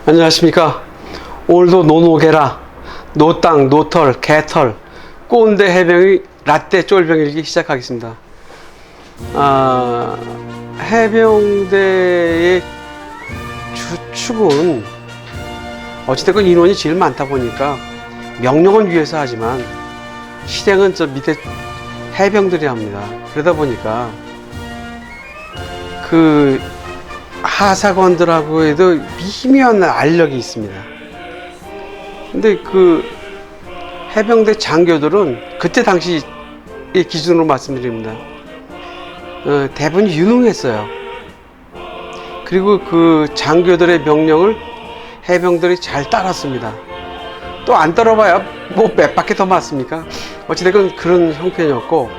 안녕하십니까. 오늘도 노노개라, 노땅, 노털, 개털, 꼰대 해병이 라떼 쫄병일기 시작하겠습니다. 해병대의 주축은 어찌됐건 인원이 제일 많다 보니까 명령은 위에서 하지만 실행은 저 밑에 해병들이 합니다. 그러다 보니까 그 하사관들하고 해도 미묘한 알력이 있습니다. 근데 그 해병대 장교들은 그때 당시 기준으로 말씀드립니다. 대부분 유능했어요. 그리고 그 장교들의 명령을 해병들이 잘 따랐습니다. 또 안 따라봐야 뭐 몇 바퀴 더 맞습니까? 어찌됐건 그런 형편이었고,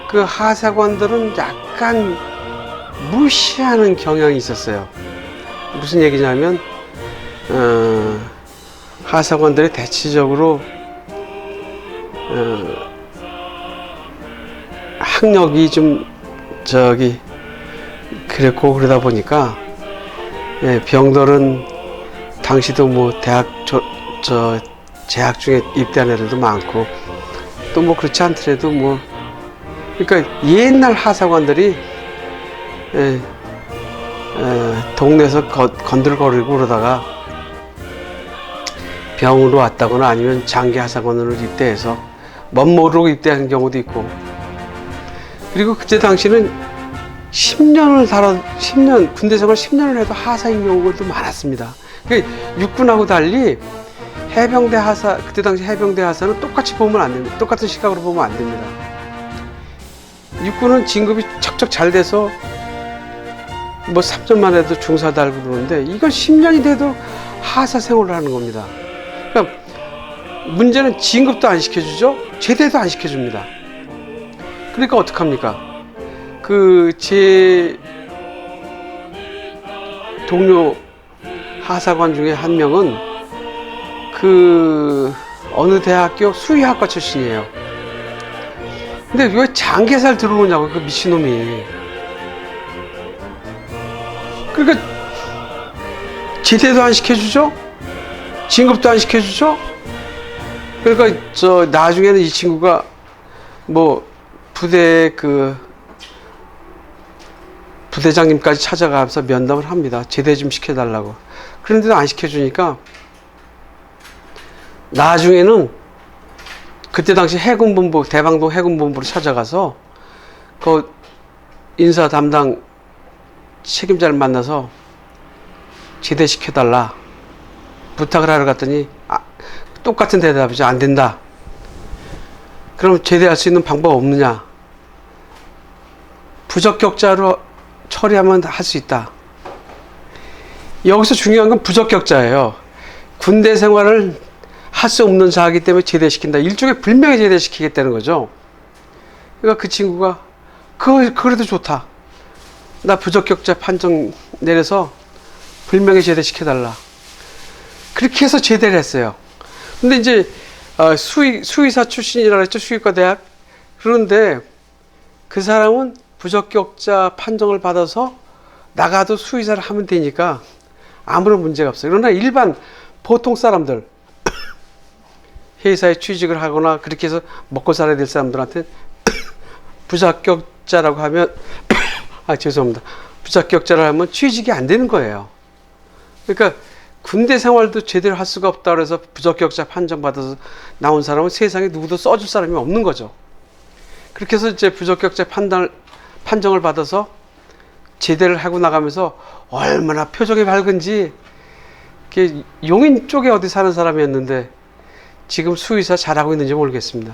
그 하사관들은 약간 무시하는 경향이 있었어요. 무슨 얘기냐면 하사관들이 대체적으로 학력이 좀 그랬고, 그러다 보니까 병들은 당시도 뭐 대학 재학 중에 입대한 애들도 많고, 또 뭐 그렇지 않더라도 뭐, 그러니까 옛날 하사관들이 동네에서 건들거리고 그러다가 병으로 왔다거나 아니면 장기 하사관으로 입대해서 멋모르고 입대하는 경우도 있고, 그리고 그때 당시는 10년 군대 생활 10년을 해도 하사인 경우도 많았습니다. 그러니까 육군하고 달리 해병대 하사, 그때 당시 해병대 하사는 똑같이 보면 안 됩니다. 똑같은 시각으로 보면 안 됩니다. 육군은 진급이 척척 잘 돼서 뭐 3년만 해도 중사 달고 그러는데, 이건 10년이 돼도 하사 생활을 하는 겁니다. 그러니까 문제는 진급도 안 시켜주죠, 제대도 안 시켜줍니다. 그러니까 어떡합니까? 제 동료 하사관 중에 한 명은 어느 대학교 수의학과 출신이에요. 근데 왜 장계살 들어오냐고, 그 미친놈이. 그러니까 제대도 안 시켜주죠, 진급도 안 시켜주죠. 그러니까 나중에는 이 친구가 뭐 부대 부대장님까지 찾아가면서 면담을 합니다. 제대 좀 시켜달라고. 그런데도 안 시켜주니까 나중에는 그때 당시 해군본부, 대방동 해군본부로 찾아가서 그 인사 담당 책임자를 만나서 제대시켜달라 부탁을 하러 갔더니 똑같은 대답이죠. 안 된다. 그럼 제대할 수 있는 방법 없느냐? 부적격자로 처리하면 할 수 있다. 여기서 중요한 건 부적격자예요. 군대 생활을 할 수 없는 자이기 때문에 제대시킨다. 일종의 불명예 제대시키겠다는 거죠. 그러니까 그 친구가 그래도 좋다. 나 부적격자 판정 내려서 불명예 제대시켜달라. 그렇게 해서 제대를 했어요. 근데 이제 수의사 출신이라 했죠, 수의과 대학. 그런데 그 사람은 부적격자 판정을 받아서 나가도 수의사를 하면 되니까 아무런 문제가 없어요. 그러나 일반 보통 사람들, 회사에 취직을 하거나 그렇게 해서 먹고 살아야 될 사람들한테 부적격자라고 하면 죄송합니다. 부적격자를 하면 취직이 안 되는 거예요. 그러니까 군대 생활도 제대로 할 수가 없다 그래서 부적격자 판정받아서 나온 사람은 세상에 누구도 써줄 사람이 없는 거죠. 그렇게 해서 이제 부적격자 판정을 받아서 제대를 하고 나가면서 얼마나 표정이 밝은지, 용인 쪽에 어디 사는 사람이었는데 지금 수의사 잘하고 있는지 모르겠습니다.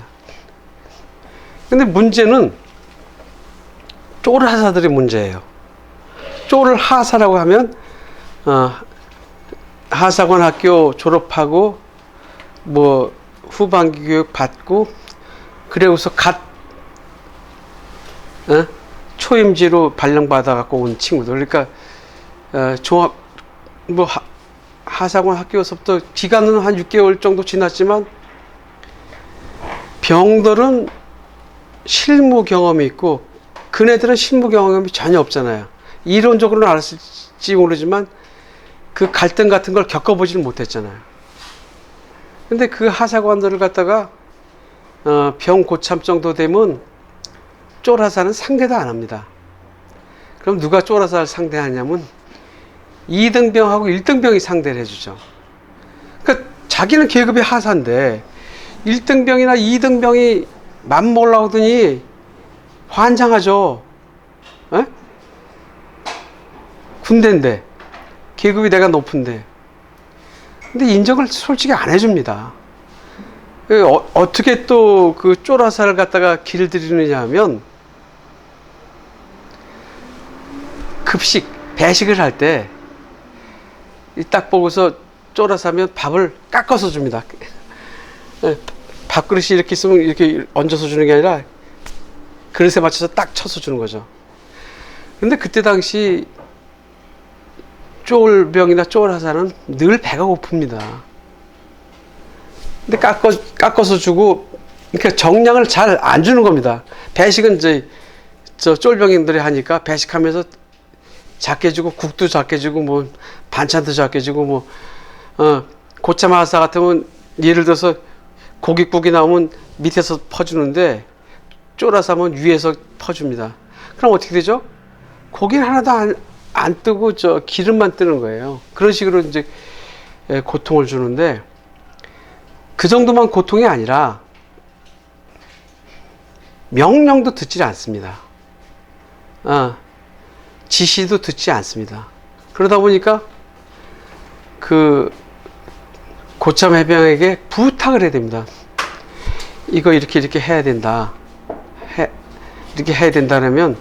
근데 문제는 쪼를 하사들이 문제예요. 쪼를 하사라고 하면 하사관 학교 졸업하고 뭐 후반기 교육 받고 그래고서 초임지로 발령받아 갖고 온 친구들. 그러니까 종합 뭐 하사관 학교에서부터 기간은 한 6개월 정도 지났지만 병들은 실무 경험이 있고 그네들은 실무 경험이 전혀 없잖아요. 이론적으로는 알았을지 모르지만 그 갈등 같은 걸 겪어보지는 못했잖아요. 근데 그 하사관들을 갖다가 병 고참 정도 되면 쫄아사는 상대도 안 합니다. 그럼 누가 쫄아사를 상대하냐면 2등병하고 1등병이 상대를 해주죠. 그러니까 자기는 계급이 하사인데 1등병이나 2등병이 맘먹으려고 하더니 환장하죠. 에? 군대인데 계급이 내가 높은데. 근데 인정을 솔직히 안 해줍니다. 어떻게 또 그 쫄아사를 갖다가 길들이느냐 하면, 급식, 배식을 할 때 딱 보고서 쫄아사면 밥을 깎아서 줍니다. 밥그릇이 이렇게 있으면 이렇게 얹어서 주는 게 아니라 그릇에 맞춰서 딱 쳐서 주는 거죠. 근데 그때 당시 쫄병이나 쫄하사는 늘 배가 고픕니다. 근데 깎아서 주고, 그러니까 정량을 잘 안 주는 겁니다. 배식은 이제 저 쫄병인들이 하니까 배식하면서 작게 주고, 국도 작게 주고, 뭐 반찬도 작게 주고, 뭐 고참 하사 같으면 예를 들어서 고깃국이 나오면 밑에서 퍼주는데 쫄아사면 위에서 퍼줍니다. 그럼 어떻게 되죠? 고기는 하나도 안 뜨고 저 기름만 뜨는 거예요. 그런 식으로 이제 고통을 주는데, 그 정도만 고통이 아니라 명령도 듣지 않습니다. 지시도 듣지 않습니다. 그러다 보니까 그 고참 해병에게 부탁을 해야 됩니다. 이거 이렇게 해야 된다. 이렇게 해야 된다면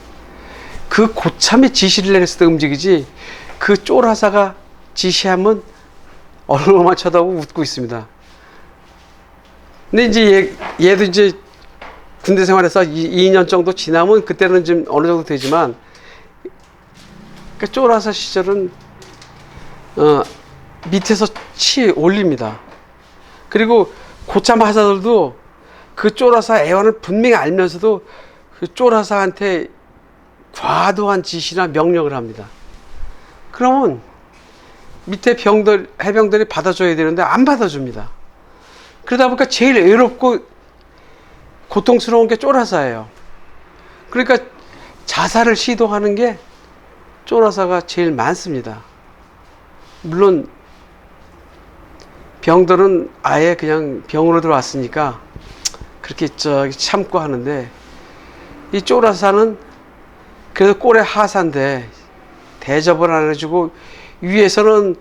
그 고참이 지시를 내렸을 때 움직이지, 그 쫄하사가 지시하면 얼굴만 쳐다보고 웃고 있습니다. 근데 이제 얘도 이제 군대 생활에서 2년 정도 지나면 그때는 좀 어느 정도 되지만, 그러니까 쫄하사 시절은 밑에서 치 올립니다. 그리고 고참 하사들도 그 쫄하사 애환을 분명히 알면서도 그 쫄하사한테 과도한 지시나 명령을 합니다. 그러면 밑에 해병들이 받아줘야 되는데 안 받아줍니다. 그러다 보니까 제일 외롭고 고통스러운 게 쫄하사예요. 그러니까 자살을 시도하는 게 쫄하사가 제일 많습니다. 물론 병들은 아예 그냥 병으로 들어왔으니까 그렇게 참고 하는데, 이 쫄하사는 그래도 꼴의 하사인데 대접을 안 해주고, 위에서는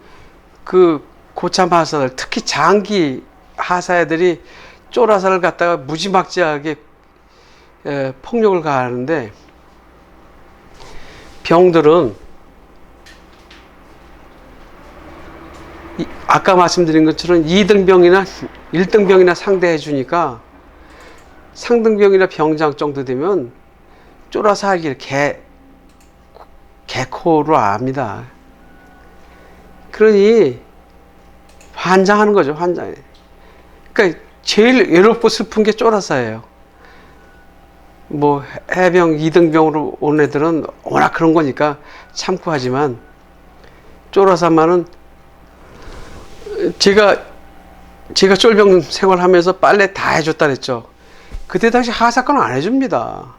그 고참 하사들, 특히 장기 하사애들이 쫄하사를 갖다가 무지막지하게 폭력을 가하는데, 병들은 아까 말씀드린 것처럼 2등병이나 1등병이나 상대해 주니까, 상등병이나 병장 정도 되면 쫄아서 하기를 개코로 압니다. 그러니 환장하는 거죠, 환장해. 그러니까 제일 외롭고 슬픈 게 쫄아서예요. 뭐 해병 2등병으로 온 애들은 워낙 그런 거니까 참고 하지만, 쫄아서만은 제가 쫄병 생활하면서 빨래 다 해줬다 그랬죠. 그때 당시 하사건은 안 해줍니다.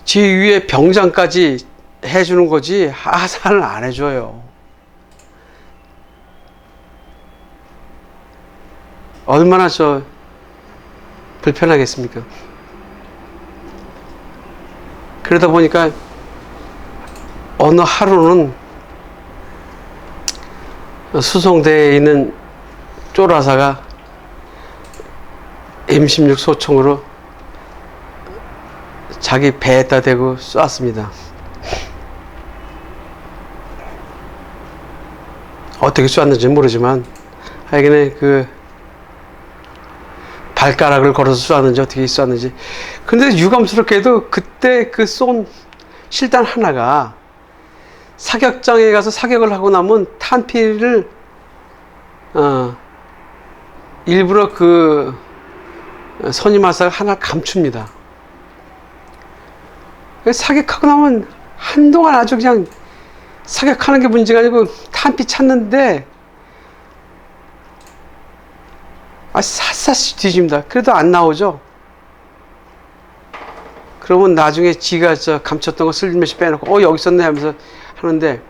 제 위에 병장까지 해주는 거지 하사는 안 해줘요. 얼마나 불편하겠습니까? 그러다 보니까 어느 하루는 수송대에 있는 쫄하사가 M16 소총으로 자기 배에다 대고 쐈습니다. 어떻게 쐈는지 모르지만 하여간에 그 발가락을 걸어서 쐈는지 어떻게 쐈는지. 근데 유감스럽게도 그때 그 쏜 실단 하나가 사격장에 가서 사격을 하고 나면 탄피를 일부러 그 선임하사가 하나 감춥니다. 사격하고 나면 한동안 아주 그냥 사격하는 게 문제가 아니고 탄피 찾는데 샅샅이 뒤집니다. 그래도 안 나오죠. 그러면 나중에 지가 감췄던 거 슬며시 빼놓고 여기 있었네 하면서 하는데,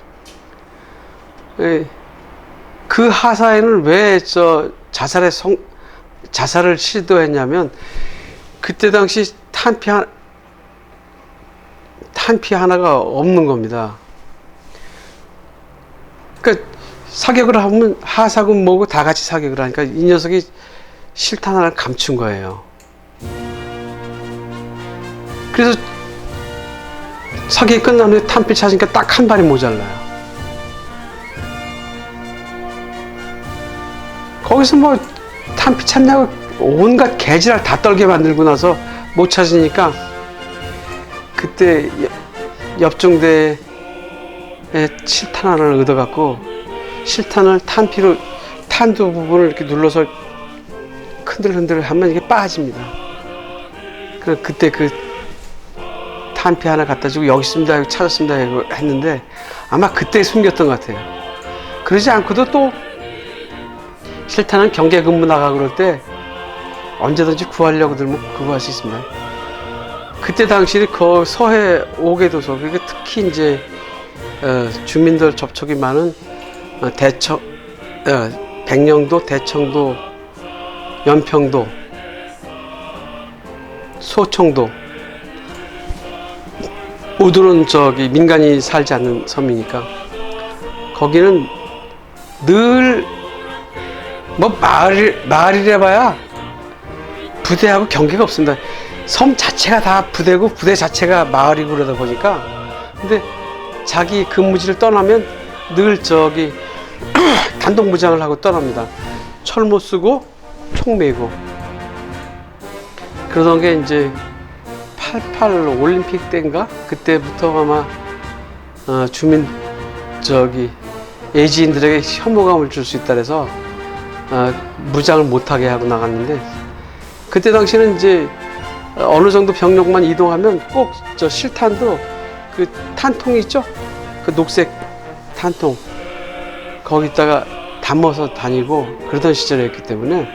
그 하사에는 왜 자살을 시도했냐면, 그때 당시 탄피 하나가 없는 겁니다. 그러니까 사격을 하면 하사군 뭐고 다 같이 사격을 하니까 이 녀석이 실탄 하나를 감춘 거예요. 그래서 사격이 끝난 후에 탄피 찾으니까 딱 한 발이 모자라요. 거기서 뭐 탄피 찾냐고 온갖 개지랄 다 떨게 만들고 나서 못 찾으니까, 그때 옆중대에 실탄 하나를 얻어갖고 실탄을 탄두 부분을 이렇게 눌러서 흔들흔들 하면 이게 빠집니다. 그때 그 탄피 하나 갖다 주고 여기 있습니다, 여기 찾았습니다 했는데 아마 그때 숨겼던 것 같아요. 그러지 않고도 또 실탄은 경계 근무 나가 그럴 때 언제든지 구하려고 들면 구할 수 있습니다. 그때 당시 그 서해 5개 도서, 그게 특히 이제 주민들 접촉이 많은 백령도, 대청도, 연평도, 소청도, 모두는 민간이 살지 않는 섬이니까 거기는 늘 뭐 마을이래 봐야 부대하고 경계가 없습니다. 섬 자체가 다 부대고 부대 자체가 마을이고 그러다 보니까, 근데 자기 근무지를 떠나면 늘 단독 무장을 하고 떠납니다. 철모 쓰고 총 메고. 그러던 게 이제 88 올림픽 때인가 그때부터 아마 주민 예지인들에게 혐오감을 줄 수 있다 그래서 무장을 못하게 하고 나갔는데, 그때 당시에는 이제 어느 정도 병력만 이동하면 꼭 실탄도 그 탄통이 있죠? 그 녹색 탄통 거기다가 담아서 다니고 그러던 시절이었기 때문에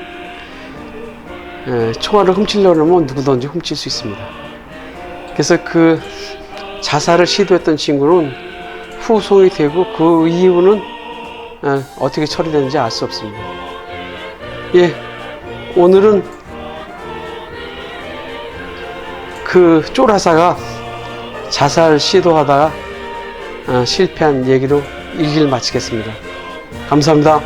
총알을 훔치려고 하면 누구든지 훔칠 수 있습니다. 그래서 그 자살을 시도했던 친구는 후송이 되고 그 이유는 어떻게 처리되는지 알 수 없습니다. 오늘은 그 쫄하사가 자살 시도하다가 실패한 얘기로 일기를 마치겠습니다. 감사합니다.